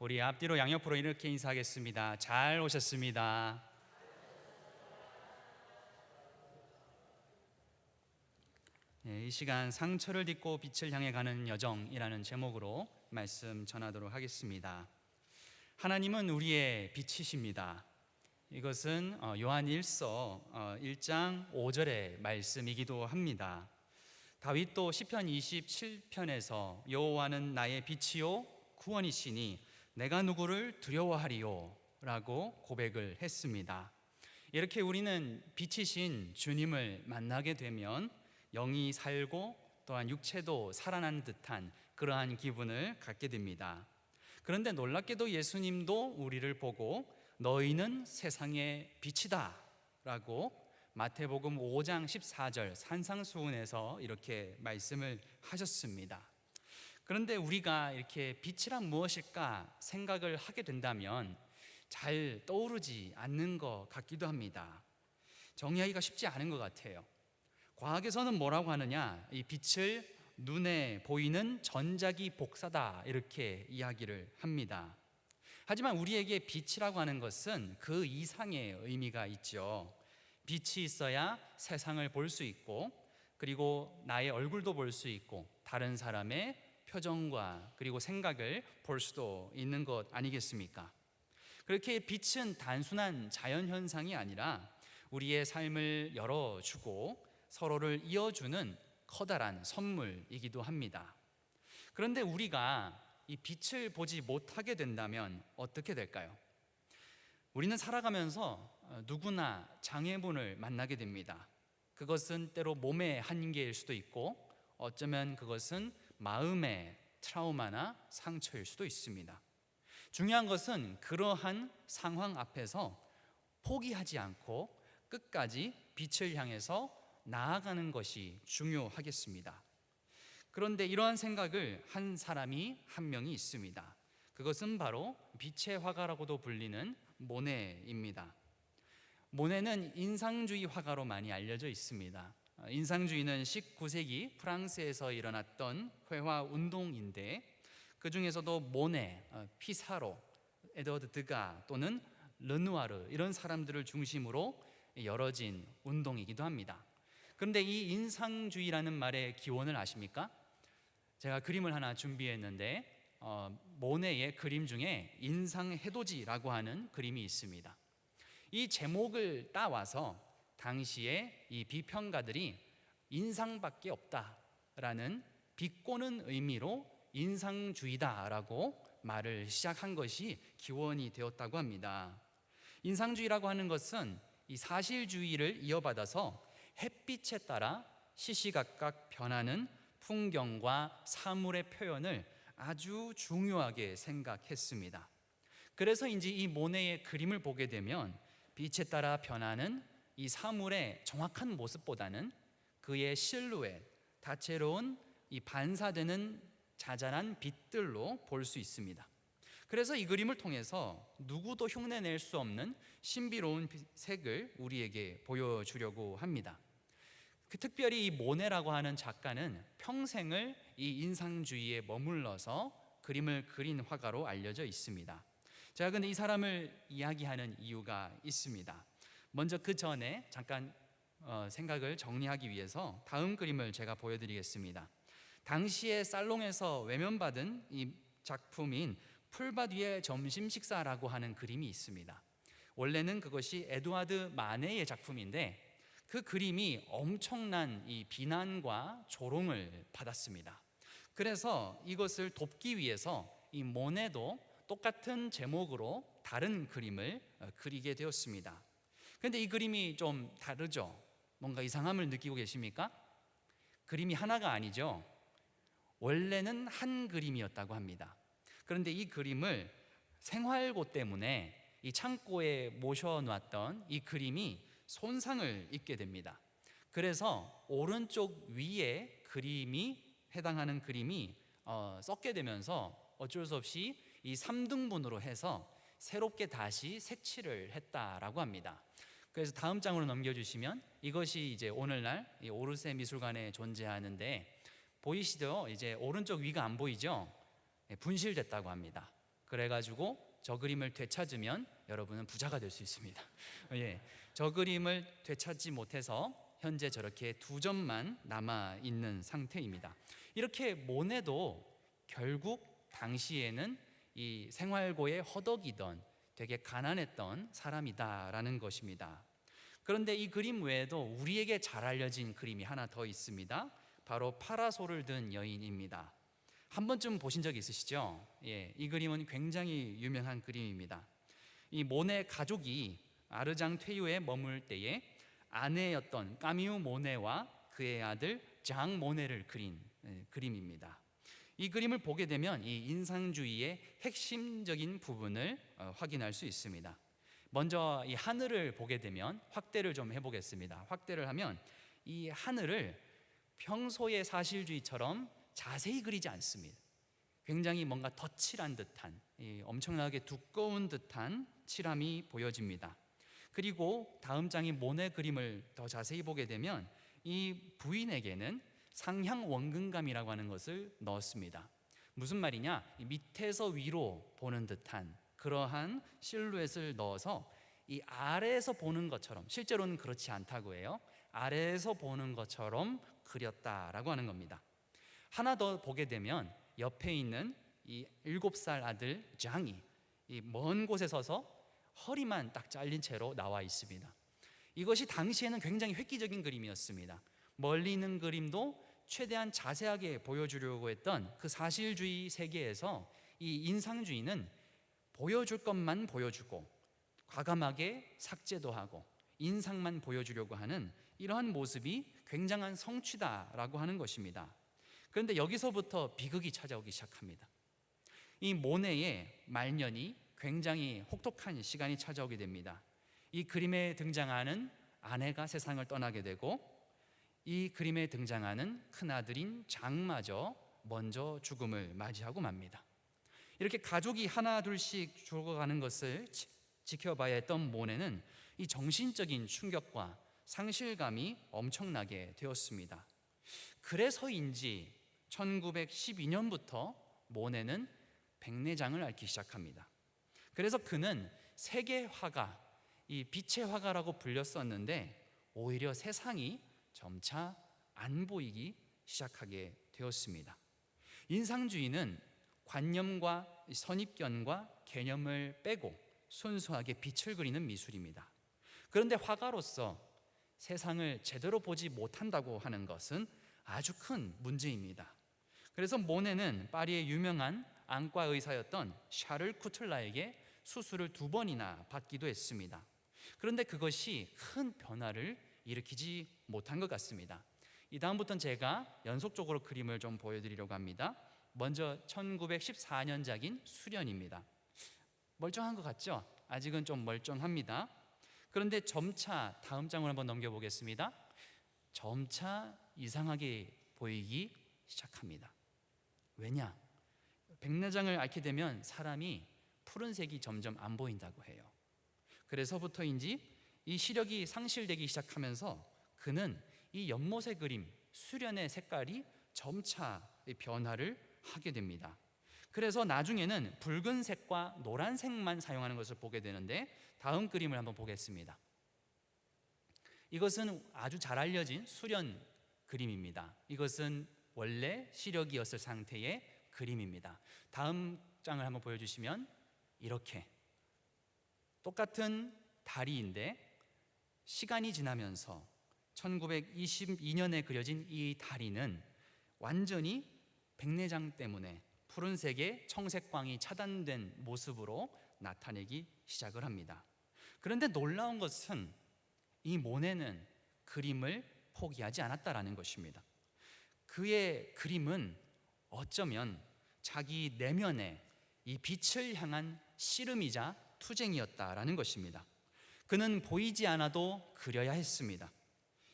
우리 앞뒤로 양옆으로 이렇게 인사하겠습니다. 잘 오셨습니다. 이 시간 상처를 딛고 빛을 향해 가는 여정이라는 제목으로 말씀 전하도록 하겠습니다. 하나님은 우리의 빛이십니다. 이것은 요한 1서 1장 5절의 말씀이기도 합니다. 다윗도 시편 27편에서 여호와는 나의 빛이요 구원이시니 내가 누구를 두려워하리요 라고 고백을 했습니다. 이렇게 우리는 빛이신 주님을 만나게 되면 영이 살고 또한 육체도 살아나는 듯한 그러한 기분을 갖게 됩니다. 그런데 놀랍게도 예수님도 우리를 보고 너희는 세상의 빛이다 라고 마태복음 5장 14절 산상수훈에서 이렇게 말씀을 하셨습니다. 그런데 우리가 이렇게 빛이란 무엇일까 생각을 하게 된다면 잘 떠오르지 않는 것 같기도 합니다. 정의하기가 쉽지 않은 것 같아요. 과학에서는 뭐라고 하느냐, 이 빛을 눈에 보이는 전자기 복사다 이렇게 이야기를 합니다. 하지만 우리에게 빛이라고 하는 것은 그 이상의 의미가 있죠. 빛이 있어야 세상을 볼 수 있고, 그리고 나의 얼굴도 볼 수 있고, 다른 사람의 표정과 그리고 생각을 볼 수도 있는 것 아니겠습니까? 그렇게 빛은 단순한 자연현상이 아니라 우리의 삶을 열어주고 서로를 이어주는 커다란 선물이기도 합니다. 그런데 우리가 이 빛을 보지 못하게 된다면 어떻게 될까요? 우리는 살아가면서 누구나 장애물을 만나게 됩니다. 그것은 때로 몸의 한계일 수도 있고, 어쩌면 그것은 마음의 트라우마나 상처일 수도 있습니다. 중요한 것은 그러한 상황 앞에서 포기하지 않고 끝까지 빛을 향해서 나아가는 것이 중요하겠습니다. 그런데 이러한 생각을 한 사람이 한 명이 있습니다. 그것은 바로 빛의 화가라고도 불리는 모네입니다. 모네는 인상주의 화가로 많이 알려져 있습니다. 인상주의는 19세기 프랑스에서 일어났던 회화 운동인데, 그 중에서도 모네, 피사로, 에드워드 드가 또는 르누아르 이런 사람들을 중심으로 열어진 운동이기도 합니다. 그런데 이 인상주의라는 말의 기원을 아십니까? 제가 그림을 하나 준비했는데 모네의 그림 중에 인상해돋이라고 하는 그림이 있습니다. 이 제목을 따와서 당시에 이 비평가들이 인상밖에 없다라는 비꼬는 의미로 인상주의다라고 말을 시작한 것이 기원이 되었다고 합니다. 인상주의라고 하는 것은 이 사실주의를 이어받아서 햇빛에 따라 시시각각 변하는 풍경과 사물의 표현을 아주 중요하게 생각했습니다. 그래서인지 이 모네의 그림을 보게 되면 빛에 따라 변하는 이 사물의 정확한 모습보다는 그의 실루엣, 다채로운 이 반사되는 자잘한 빛들로 볼 수 있습니다. 그래서 이 그림을 통해서 누구도 흉내낼 수 없는 신비로운 색을 우리에게 보여주려고 합니다. 특별히 이 모네라고 하는 작가는 평생을 이 인상주의에 머물러서 그림을 그린 화가로 알려져 있습니다. 제가 근데 이 사람을 이야기하는 이유가 있습니다. 먼저 그 전에 잠깐 생각을 정리하기 위해서 다음 그림을 제가 보여드리겠습니다. 당시에 살롱에서 외면받은 이 작품인 풀밭 위의 점심 식사라고 하는 그림이 있습니다. 원래는 그것이 에두아드 마네의 작품인데 그 그림이 엄청난 이 비난과 조롱을 받았습니다. 그래서 이것을 돕기 위해서 이 모네도 똑같은 제목으로 다른 그림을 그리게 되었습니다. 그런데 이 그림이 좀 다르죠? 뭔가 이상함을 느끼고 계십니까? 그림이 하나가 아니죠? 원래는 한 그림이었다고 합니다. 그런데 이 그림을 생활고 때문에 이 창고에 모셔놨던 이 그림이 손상을 입게 됩니다. 그래서 오른쪽 위에 그림이 해당하는 그림이 썩게 되면서 어쩔 수 없이 이 3등분으로 해서 새롭게 다시 색칠을 했다라고 합니다. 그래서 다음 장으로 넘겨주시면 이것이 이제 오늘날 이 오르세 미술관에 존재하는데, 보이시죠? 이제 오른쪽 위가 안 보이죠? 분실됐다고 합니다. 그래가지고 저 그림을 되찾으면 여러분은 부자가 될 수 있습니다. 예, 저 그림을 되찾지 못해서 현재 저렇게 2점만 남아 있는 상태입니다. 이렇게 모네도 결국 당시에는 이 생활고에 허덕이던 되게 가난했던 사람이다라는 것입니다. 그런데 이 그림 외에도 우리에게 잘 알려진 그림이 하나 더 있습니다. 바로 파라솔을 든 여인입니다. 한 번쯤 보신 적 있으시죠? 예, 이 그림은 굉장히 유명한 그림입니다. 이 모네 가족이 아르장퇴유에 머물 때에 아내였던 까미우 모네와 그의 아들 장 모네를 그린 그림입니다. 이 그림을 보게 되면 이 인상주의의 핵심적인 부분을 확인할 수 있습니다. 먼저 이 하늘을 보게 되면 확대를 좀 해보겠습니다. 확대를 하면 이 하늘을 평소의 사실주의처럼 자세히 그리지 않습니다. 굉장히 뭔가 덧칠한 듯한, 엄청나게 두꺼운 듯한 칠함이 보여집니다. 그리고 다음 장인 모네 그림을 더 자세히 보게 되면 이 부인에게는 상향 원근감이라고 하는 것을 넣었습니다. 무슨 말이냐? 밑에서 위로 보는 듯한 그러한 실루엣을 넣어서 이 아래에서 보는 것처럼, 실제로는 그렇지 않다고 해요. 아래에서 보는 것처럼 그렸다라고 하는 겁니다. 하나 더 보게 되면 옆에 있는 이 7살 아들 장이 이 먼 곳에 서서 허리만 딱 잘린 채로 나와 있습니다. 이것이 당시에는 굉장히 획기적인 그림이었습니다. 멀리 있는 그림도 최대한 자세하게 보여주려고 했던 그 사실주의 세계에서 이 인상주의는 보여줄 것만 보여주고 과감하게 삭제도 하고 인상만 보여주려고 하는 이러한 모습이 굉장한 성취다라고 하는 것입니다. 그런데 여기서부터 비극이 찾아오기 시작합니다. 이 모네의 말년이 굉장히 혹독한 시간이 찾아오게 됩니다. 이 그림에 등장하는 아내가 세상을 떠나게 되고 이 그림에 등장하는 큰아들인 장마저 먼저 죽음을 맞이하고 맙니다. 이렇게 가족이 하나 둘씩 죽어가는 것을 지켜봐야 했던 모네는 이 정신적인 충격과 상실감이 엄청나게 되었습니다. 그래서인지 1912년부터 모네는 백내장을 앓기 시작합니다. 그래서 그는 세계 화가, 이 빛의 화가라고 불렸었는데 오히려 세상이 점차 안 보이기 시작하게 되었습니다. 인상주의는 관념과 선입견과 개념을 빼고 순수하게 빛을 그리는 미술입니다. 그런데 화가로서 세상을 제대로 보지 못한다고 하는 것은 아주 큰 문제입니다. 그래서 모네는 파리의 유명한 안과 의사였던 샤를 쿠틀라에게 수술을 2번이나 받기도 했습니다. 그런데 그것이 큰 변화를 일으키지 못한 것 같습니다. 이 다음부터는 제가 연속적으로 그림을 좀 보여드리려고 합니다. 먼저 1914년작인 수련입니다. 멀쩡한 것 같죠? 아직은 좀 멀쩡합니다. 그런데 점차 다음 장을 한번 넘겨보겠습니다. 점차 이상하게 보이기 시작합니다. 왜냐? 백내장을 앓게 되면 사람이 푸른색이 점점 안 보인다고 해요. 그래서부터인지 이 시력이 상실되기 시작하면서 그는 이 연못의 그림, 수련의 색깔이 점차 변화를 하게 됩니다. 그래서 나중에는 붉은색과 노란색만 사용하는 것을 보게 되는데 다음 그림을 한번 보겠습니다. 이것은 아주 잘 알려진 수련 그림입니다. 이것은 원래 시력이었을 상태의 그림입니다. 다음 장을 한번 보여주시면 이렇게 똑같은 다리인데 시간이 지나면서 1922년에 그려진 이 다리는 완전히 백내장 때문에 푸른색의 청색광이 차단된 모습으로 나타내기 시작을 합니다. 그런데 놀라운 것은 이 모네는 그림을 포기하지 않았다라는 것입니다. 그의 그림은 어쩌면 자기 내면의 이 빛을 향한 씨름이자 투쟁이었다라는 것입니다. 그는 보이지 않아도 그려야 했습니다.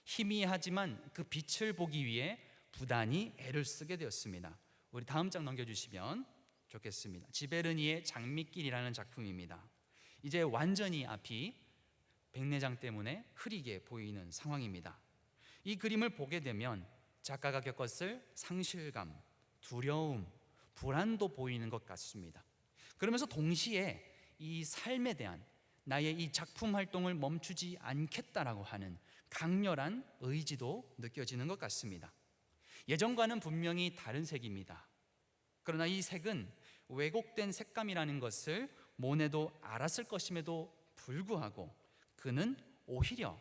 희미하지만 그 빛을 보기 위해 부단히 애를 쓰게 되었습니다. 우리 다음 장 넘겨주시면 좋겠습니다. 지베르니의 장미길이라는 작품입니다. 이제 완전히 앞이 백내장 때문에 흐리게 보이는 상황입니다. 이 그림을 보게 되면 작가가 겪었을 상실감, 두려움, 불안도 보이는 것 같습니다. 그러면서 동시에 이 삶에 대한 나의 이 작품 활동을 멈추지 않겠다라고 하는 강렬한 의지도 느껴지는 것 같습니다. 예전과는 분명히 다른 색입니다. 그러나 이 색은 왜곡된 색감이라는 것을 모네도 알았을 것임에도 불구하고 그는 오히려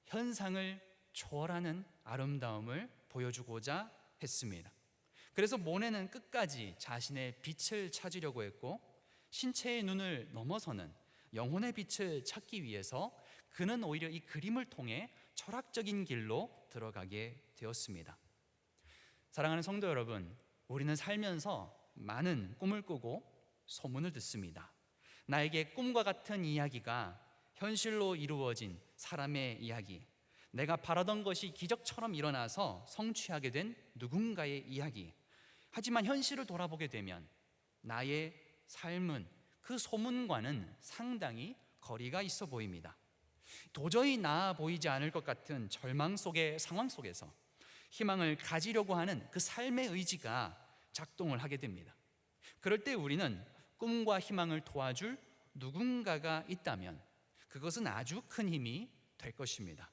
현상을 초월하는 아름다움을 보여주고자 했습니다. 그래서 모네는 끝까지 자신의 빛을 찾으려고 했고, 신체의 눈을 넘어서는 영혼의 빛을 찾기 위해서 그는 오히려 이 그림을 통해 철학적인 길로 들어가게 되었습니다. 사랑하는 성도 여러분, 우리는 살면서 많은 꿈을 꾸고 소문을 듣습니다. 나에게 꿈과 같은 이야기가 현실로 이루어진 사람의 이야기, 내가 바라던 것이 기적처럼 일어나서 성취하게 된 누군가의 이야기. 하지만 현실을 돌아보게 되면 나의 삶은 그 소문과는 상당히 거리가 있어 보입니다. 도저히 나아 보이지 않을 것 같은 절망 속의 상황 속에서 희망을 가지려고 하는 그 삶의 의지가 작동을 하게 됩니다. 그럴 때 우리는 꿈과 희망을 도와줄 누군가가 있다면 그것은 아주 큰 힘이 될 것입니다.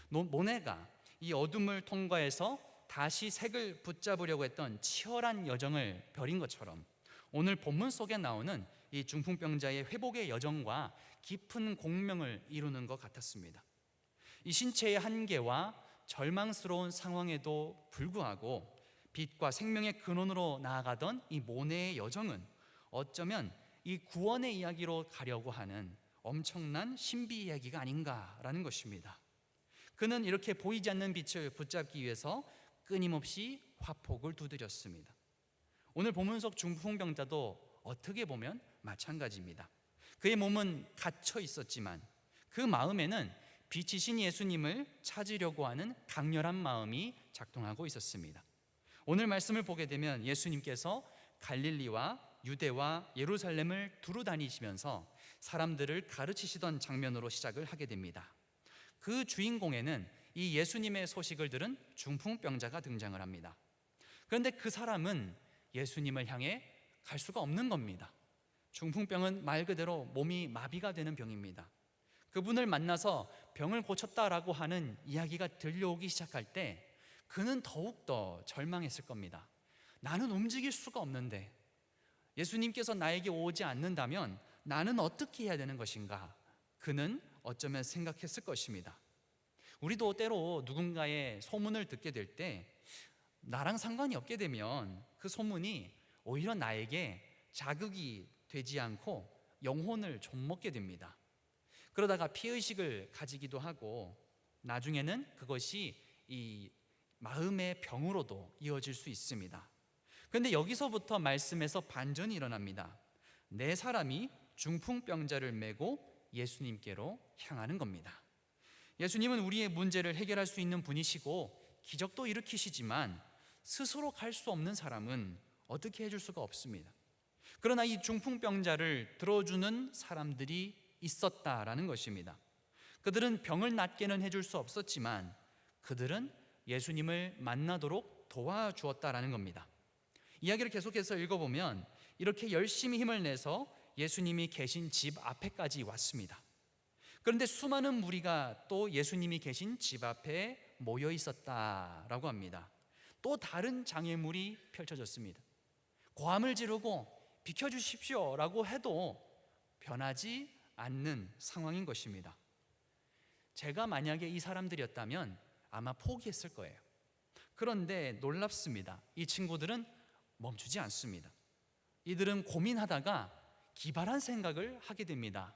모네가 이 어둠을 통과해서 다시 색을 붙잡으려고 했던 치열한 여정을 벌인 것처럼 오늘 본문 속에 나오는 이 중풍병자의 회복의 여정과 깊은 공명을 이루는 것 같았습니다. 이 신체의 한계와 절망스러운 상황에도 불구하고 빛과 생명의 근원으로 나아가던 이 모네의 여정은 어쩌면 이 구원의 이야기로 가려고 하는 엄청난 신비 이야기가 아닌가라는 것입니다. 그는 이렇게 보이지 않는 빛을 붙잡기 위해서 끊임없이 화폭을 두드렸습니다. 오늘 본문 속 중풍병자도 어떻게 보면 마찬가지입니다. 그의 몸은 갇혀 있었지만 그 마음에는 빛이신 예수님을 찾으려고 하는 강렬한 마음이 작동하고 있었습니다. 오늘 말씀을 보게 되면 예수님께서 갈릴리와 유대와 예루살렘을 두루 다니시면서 사람들을 가르치시던 장면으로 시작을 하게 됩니다. 그 주인공에는 이 예수님의 소식을 들은 중풍병자가 등장을 합니다. 그런데 그 사람은 예수님을 향해 갈 수가 없는 겁니다. 중풍병은 말 그대로 몸이 마비가 되는 병입니다. 그분을 만나서 병을 고쳤다라고 하는 이야기가 들려오기 시작할 때 그는 더욱더 절망했을 겁니다. 나는 움직일 수가 없는데 예수님께서 나에게 오지 않는다면 나는 어떻게 해야 되는 것인가? 그는 어쩌면 생각했을 것입니다. 우리도 때로 누군가의 소문을 듣게 될 때 나랑 상관이 없게 되면 그 소문이 오히려 나에게 자극이 되지 않고 영혼을 좀먹게 됩니다. 그러다가 피의식을 가지기도 하고 나중에는 그것이 이 마음의 병으로도 이어질 수 있습니다. 그런데 여기서부터 말씀에서 반전이 일어납니다. 네 사람이 중풍병자를 메고 예수님께로 향하는 겁니다. 예수님은 우리의 문제를 해결할 수 있는 분이시고 기적도 일으키시지만 스스로 갈 수 없는 사람은 어떻게 해줄 수가 없습니다. 그러나 이 중풍병자를 들어주는 사람들이 있었다라는 것입니다. 그들은 병을 낫게는 해줄 수 없었지만 그들은 예수님을 만나도록 도와주었다라는 겁니다. 이야기를 계속해서 읽어보면 이렇게 열심히 힘을 내서 예수님이 계신 집 앞에까지 왔습니다. 그런데 수많은 무리가 또 예수님이 계신 집 앞에 모여 있었다라고 합니다. 또 다른 장애물이 펼쳐졌습니다. 고함을 지르고 비켜주십시오 라고 해도 변하지 않는 상황인 것입니다. 제가 만약에 이 사람들이었다면 아마 포기했을 거예요. 그런데 놀랍습니다. 이 친구들은 멈추지 않습니다. 이들은 고민하다가 기발한 생각을 하게 됩니다.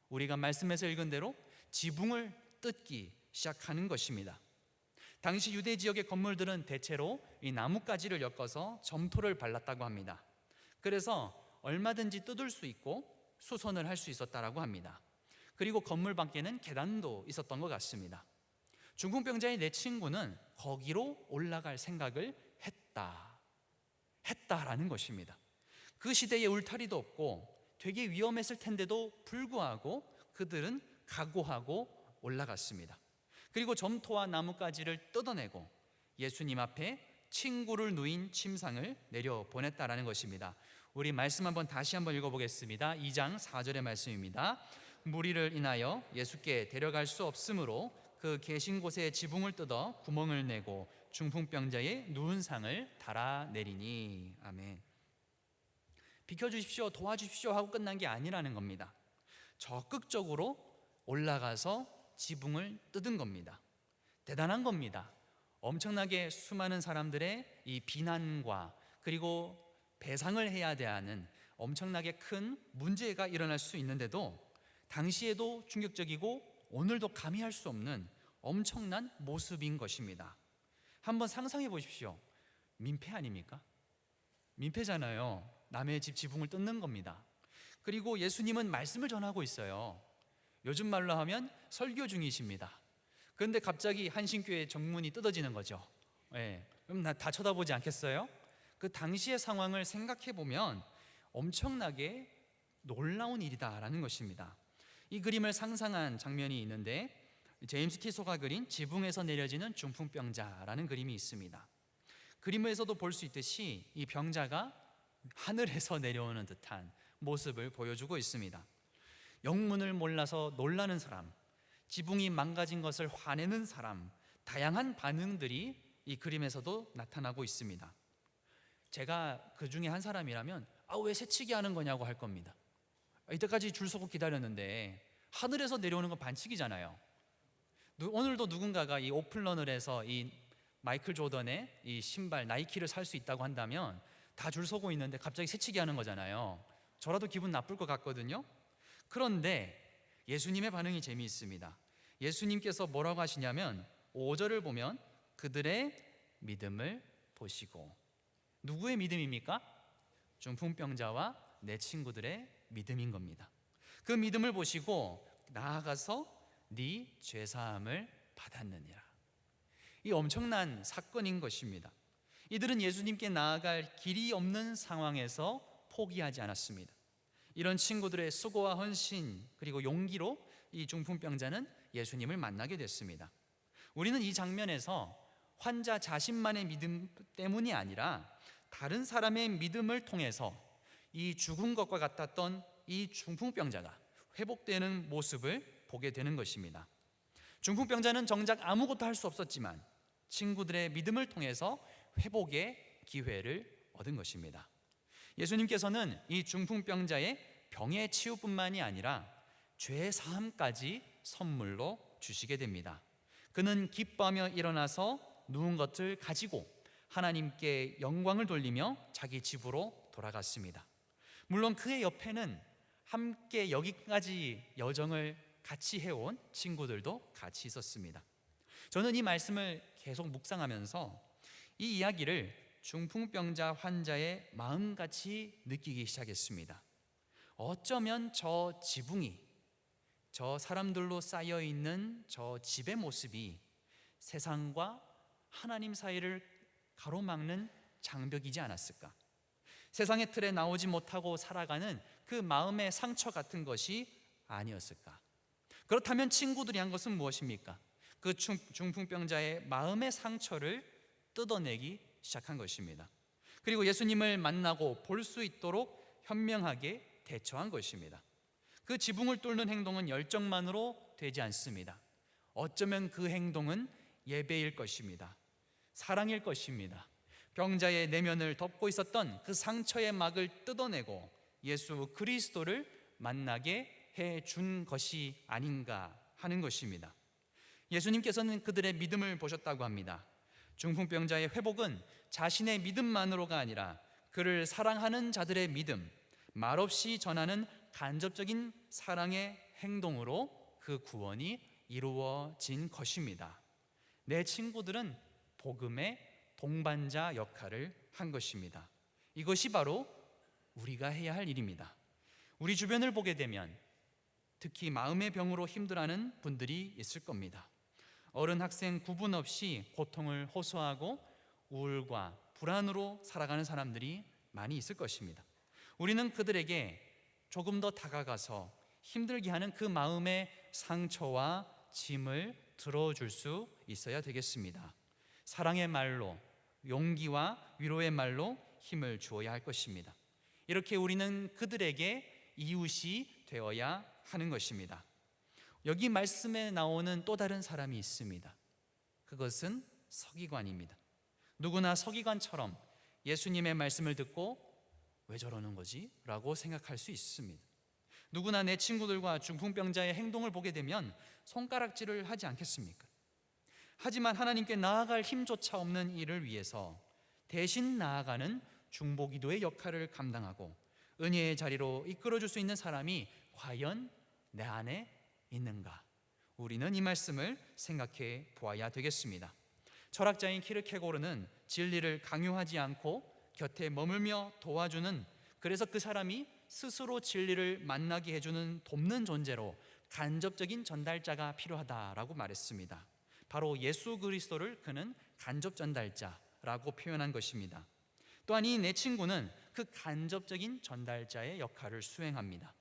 우리가 말씀에서 읽은 대로 지붕을 뜯기 시작하는 것입니다. 당시 유대 지역의 건물들은 대체로 이 나뭇가지를 엮어서 점토를 발랐다고 합니다. 그래서 얼마든지 뜯을 수 있고 수선을 할 수 있었다라고 합니다. 그리고 건물 밖에는 계단도 있었던 것 같습니다. 중풍병자의 내 친구는 거기로 올라갈 생각을 했다라는 것입니다. 그 시대에 울타리도 없고 되게 위험했을 텐데도 불구하고 그들은 각오하고 올라갔습니다. 그리고 점토와 나뭇가지를 뜯어내고 예수님 앞에 친구를 누인 침상을 내려보냈다라는 것입니다. 우리 말씀 한번 다시 한번 읽어보겠습니다. 2장 4절의 말씀입니다. 무리를 인하여 예수께 데려갈 수 없으므로 그 계신 곳에 지붕을 뜯어 구멍을 내고 중풍병자의 누운 상을 달아내리니. 아멘. 비켜주십시오, 도와주십시오 하고 끝난 게 아니라는 겁니다. 적극적으로 올라가서 지붕을 뜯은 겁니다. 대단한 겁니다. 엄청나게 수많은 사람들의 이 비난과 그리고 배상을 해야 하는 엄청나게 큰 문제가 일어날 수 있는데도 당시에도 충격적이고 오늘도 감히 할 수 없는 엄청난 모습인 것입니다. 한번 상상해 보십시오. 민폐 아닙니까? 민폐잖아요. 남의 집 지붕을 뜯는 겁니다. 그리고 예수님은 말씀을 전하고 있어요. 요즘 말로 하면 설교 중이십니다. 그런데 갑자기 한신교회 정문이 뜯어지는 거죠. 그럼 다 쳐다보지 않겠어요? 그 당시의 상황을 생각해 보면 엄청나게 놀라운 일이다라는 것입니다. 이 그림을 상상한 장면이 있는데 제임스 티소가 그린 지붕에서 내려지는 중풍병자라는 그림이 있습니다. 그림에서도 볼 수 있듯이 이 병자가 하늘에서 내려오는 듯한 모습을 보여주고 있습니다. 영문을 몰라서 놀라는 사람, 지붕이 망가진 것을 화내는 사람, 다양한 반응들이 이 그림에서도 나타나고 있습니다. 제가 그 중에 한 사람이라면 왜 새치기 하는 거냐고 할 겁니다. 이때까지 줄 서고 기다렸는데 하늘에서 내려오는 건 반칙이잖아요. 오늘도 누군가가 이 오픈런을 해서 이 마이클 조던의 이 신발 나이키를 살 수 있다고 한다면 다 줄 서고 있는데 갑자기 새치기 하는 거잖아요. 저라도 기분 나쁠 것 같거든요. 그런데 예수님의 반응이 재미있습니다. 예수님께서 뭐라고 하시냐면 5절을 보면 그들의 믿음을 보시고, 누구의 믿음입니까? 중풍병자와 내 친구들의 믿음인 겁니다. 그 믿음을 보시고 나아가서 네 죄사함을 받았느니라. 이 엄청난 사건인 것입니다. 이들은 예수님께 나아갈 길이 없는 상황에서 포기하지 않았습니다. 이런 친구들의 수고와 헌신 그리고 용기로 이 중풍병자는 예수님을 만나게 됐습니다. 우리는 이 장면에서 환자 자신만의 믿음 때문이 아니라 다른 사람의 믿음을 통해서 이 죽은 것과 같았던 이 중풍병자가 회복되는 모습을 보게 되는 것입니다. 중풍병자는 정작 아무것도 할 수 없었지만 친구들의 믿음을 통해서 회복의 기회를 얻은 것입니다. 예수님께서는 이 중풍병자의 병의 치유뿐만이 아니라 죄 사함까지 선물로 주시게 됩니다. 그는 기뻐하며 일어나서 누운 것을 가지고 하나님께 영광을 돌리며 자기 집으로 돌아갔습니다. 물론 그의 옆에는 함께 여기까지 여정을 같이 해온 친구들도 같이 있었습니다. 저는 이 말씀을 계속 묵상하면서 이 이야기를 중풍병자 환자의 마음같이 느끼기 시작했습니다. 어쩌면 저 지붕이, 저 사람들로 쌓여있는 저 집의 모습이 세상과 하나님 사이를 가로막는 장벽이지 않았을까? 세상의 틀에 나오지 못하고 살아가는 그 마음의 상처 같은 것이 아니었을까? 그렇다면 친구들이 한 것은 무엇입니까? 그 중풍병자의 마음의 상처를 뜯어내기 시작한 것입니다. 그리고 예수님을 만나고 볼 수 있도록 현명하게 대처한 것입니다. 그 지붕을 뚫는 행동은 열정만으로 되지 않습니다. 어쩌면 그 행동은 예배일 것입니다. 사랑일 것입니다. 병자의 내면을 덮고 있었던 그 상처의 막을 뜯어내고 예수 그리스도를 만나게 해준 것이 아닌가 하는 것입니다. 예수님께서는 그들의 믿음을 보셨다고 합니다. 중풍병자의 회복은 자신의 믿음만으로가 아니라 그를 사랑하는 자들의 믿음, 말없이 전하는 간접적인 사랑의 행동으로 그 구원이 이루어진 것입니다. 내 친구들은 복음의 동반자 역할을 한 것입니다. 이것이 바로 우리가 해야 할 일입니다. 우리 주변을 보게 되면 특히 마음의 병으로 힘들어하는 분들이 있을 겁니다. 어른 학생 구분 없이 고통을 호소하고 우울과 불안으로 살아가는 사람들이 많이 있을 것입니다. 우리는 그들에게 조금 더 다가가서 힘들게 하는 그 마음의 상처와 짐을 들어줄 수 있어야 되겠습니다. 사랑의 말로, 용기와 위로의 말로 힘을 주어야 할 것입니다. 이렇게 우리는 그들에게 이웃이 되어야 하는 것입니다. 여기 말씀에 나오는 또 다른 사람이 있습니다. 그것은 서기관입니다. 누구나 서기관처럼 예수님의 말씀을 듣고 왜 저러는 거지? 라고 생각할 수 있습니다. 누구나 내 친구들과 중풍병자의 행동을 보게 되면 손가락질을 하지 않겠습니까? 하지만 하나님께 나아갈 힘조차 없는 이를 위해서 대신 나아가는 중보기도의 역할을 감당하고 은혜의 자리로 이끌어줄 수 있는 사람이 과연 내 안에 있는가? 우리는 이 말씀을 생각해 보아야 되겠습니다. 철학자인 키르케고르는 진리를 강요하지 않고 곁에 머물며 도와주는, 그래서 그 사람이 스스로 진리를 만나게 해주는 돕는 존재로 간접적인 전달자가 필요하다라고 말했습니다. 바로 예수 그리스도를 그는 간접 전달자라고 표현한 것입니다. 또한 이 내 친구는 그 간접적인 전달자의 역할을 수행합니다.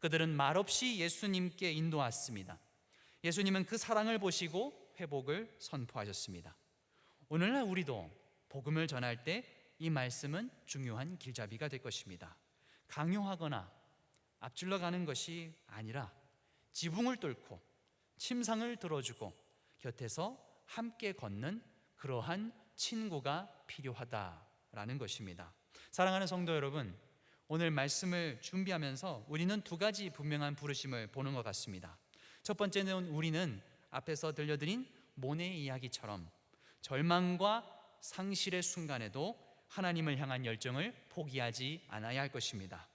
그들은 말없이 예수님께 인도했습니다. 예수님은 그 사랑을 보시고 회복을 선포하셨습니다. 오늘날 우리도 복음을 전할 때 이 말씀은 중요한 길잡이가 될 것입니다. 강요하거나 앞질러 가는 것이 아니라 지붕을 뚫고 침상을 들어주고 곁에서 함께 걷는 그러한 친구가 필요하다라는 것입니다. 사랑하는 성도 여러분, 오늘 말씀을 준비하면서 우리는 두 가지 분명한 부르심을 보는 것 같습니다. 첫 번째는 우리는 앞에서 들려드린 모네의 이야기처럼 절망과 상실의 순간에도 하나님을 향한 열정을 포기하지 않아야 할 것입니다.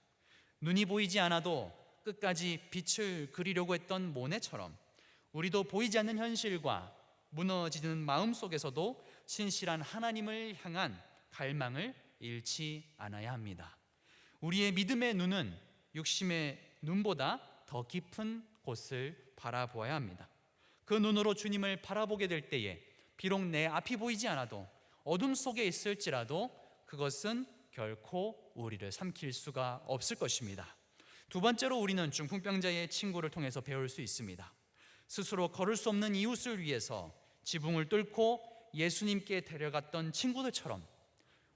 눈이 보이지 않아도 끝까지 빛을 그리려고 했던 모네처럼 우리도 보이지 않는 현실과 무너지는 마음 속에서도 신실한 하나님을 향한 갈망을 잃지 않아야 합니다. 우리의 믿음의 눈은 육심의 눈보다 더 깊은 곳을 바라보아야 합니다. 그 눈으로 주님을 바라보게 될 때에 비록 내 앞이 보이지 않아도 어둠 속에 있을지라도 그것은 결코 우리를 삼킬 수가 없을 것입니다. 두 번째로 우리는 중풍병자의 친구를 통해서 배울 수 있습니다. 스스로 걸을 수 없는 이웃을 위해서 지붕을 뚫고 예수님께 데려갔던 친구들처럼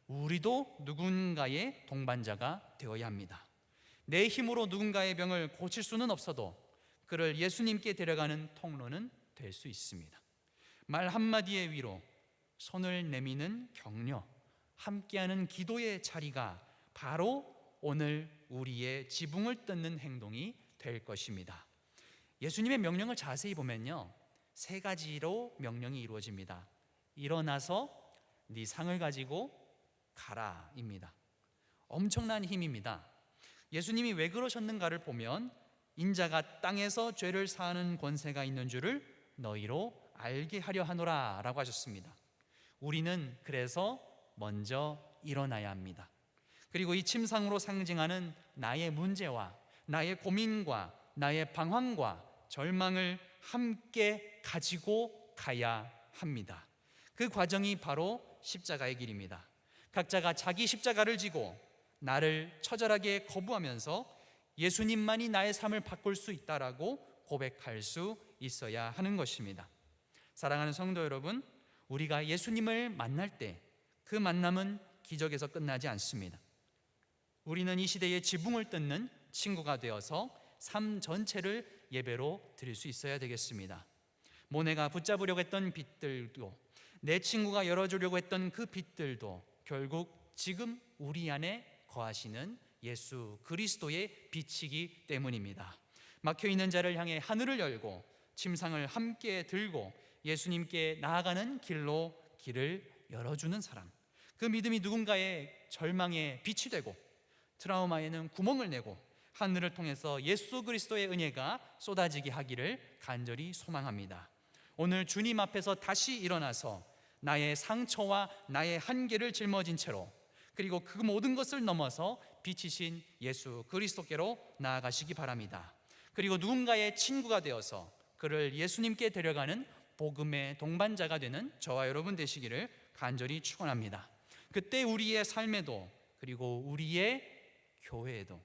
우리도 누군가의 동반자가 되어야 합니다. 내 힘으로 누군가의 병을 고칠 수는 없어도 그를 예수님께 데려가는 통로는 될 수 있습니다. 말 한마디의 위로, 손을 내미는 격려, 함께하는 기도의 자리가 바로 오늘 우리의 지붕을 뜯는 행동이 될 것입니다. 예수님의 명령을 자세히 보면요, 세 가지로 명령이 이루어집니다. 일어나서 네 상을 가지고 가라입니다. 엄청난 힘입니다. 예수님이 왜 그러셨는가를 보면 인자가 땅에서 죄를 사하는 권세가 있는 줄을 너희로 알게 하려 하노라 라고 하셨습니다. 우리는 그래서 먼저 일어나야 합니다. 그리고 이 침상으로 상징하는 나의 문제와 나의 고민과 나의 방황과 절망을 함께 가지고 가야 합니다. 그 과정이 바로 십자가의 길입니다. 각자가 자기 십자가를 지고 나를 처절하게 거부하면서 예수님만이 나의 삶을 바꿀 수 있다라고 고백할 수 있어야 하는 것입니다. 사랑하는 성도 여러분, 우리가 예수님을 만날 때 그 만남은 기적에서 끝나지 않습니다. 우리는 이 시대의 지붕을 뜯는 친구가 되어서 삶 전체를 예배로 드릴 수 있어야 되겠습니다. 모네가 붙잡으려고 했던 빛들도, 내 친구가 열어주려고 했던 그 빛들도 결국 지금 우리 안에 거하시는 예수 그리스도의 빛이기 때문입니다. 막혀있는 자를 향해 하늘을 열고 침상을 함께 들고 예수님께 나아가는 길로 길을 열어주는 사람, 그 믿음이 누군가의 절망에 빛이 되고 트라우마에는 구멍을 내고 하늘을 통해서 예수 그리스도의 은혜가 쏟아지게 하기를 간절히 소망합니다. 오늘 주님 앞에서 다시 일어나서 나의 상처와 나의 한계를 짊어진 채로, 그리고 그 모든 것을 넘어서 빛이신 예수 그리스도께로 나아가시기 바랍니다. 그리고 누군가의 친구가 되어서 그를 예수님께 데려가는 복음의 동반자가 되는 저와 여러분 되시기를 간절히 축원합니다. 그때 우리의 삶에도 그리고 우리의 교회에도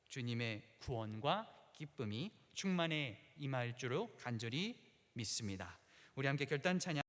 주님의 구원과 기쁨이 충만해 임할 줄로 간절히 믿습니다. 우리 함께 결단 찬양